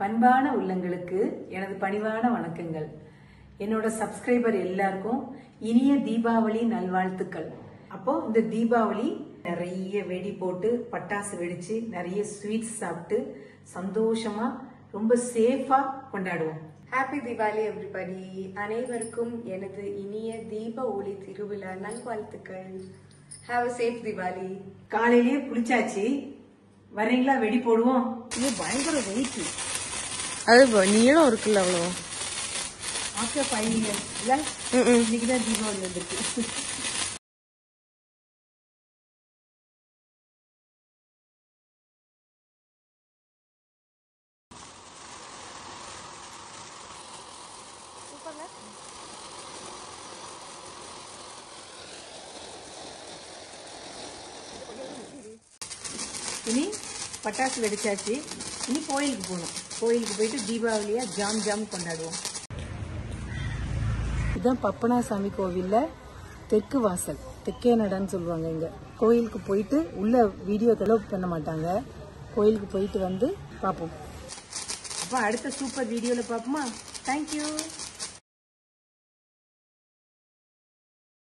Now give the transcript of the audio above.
பண்பான உள்ளங்களுக்கு எனது பணிவான வணக்கங்கள். என்னோட சப்ஸ்கிரைபர் எல்லாருக்கும் இனிய தீபாவளி நல்வாழ்த்துக்கள். அப்போ இந்த தீபாவளி நிறைய வெடி போட்டு பட்டாசு வெடிச்சு நிறைய ஸ்வீட்ஸ் சாப்பிட்டு சந்தோஷமா ரொம்ப சேஃபா கொண்டாடுவோம். Happy Deepavali everybody. அனைவருக்கும் எனது இனிய தீப ஒளி திருவிழா நல்வாழ்த்துக்கள். Have a safe Deepavali. காலையிலேயே குளிச்சாச்சு, வரீங்களா? வெடி போடுவோம். இது பயங்கர வெயிட். அது நீளம் இருக்குல்ல, அவ்வளோ ஆஃப்டர் 5 years இல்ல, இன்னைக்குதான் தீபாவளி வந்துருக்கு. இனி பட்டாசு வெடிச்சாச்சு, இனி கோயிலுக்கு போகணும். கோயிலுக்கு போயிட்டு தீபாவளியா ஜாம் ஜாம் கொண்டாடுவோம். இதுதான் பப்பனாசாமி கோவில்ல தெற்கு வாசல், தெற்கே நடன்னு சொல்லுவாங்க. இங்க கோயிலுக்கு போயிட்டு உள்ள வீடியோ தெலவு பண்ண மாட்டாங்க. கோயிலுக்கு போயிட்டு வந்து பார்ப்போம். அப்போ அடுத்த சூப்பர் வீடியோல பார்ப்போமா? தேங்க்யூ.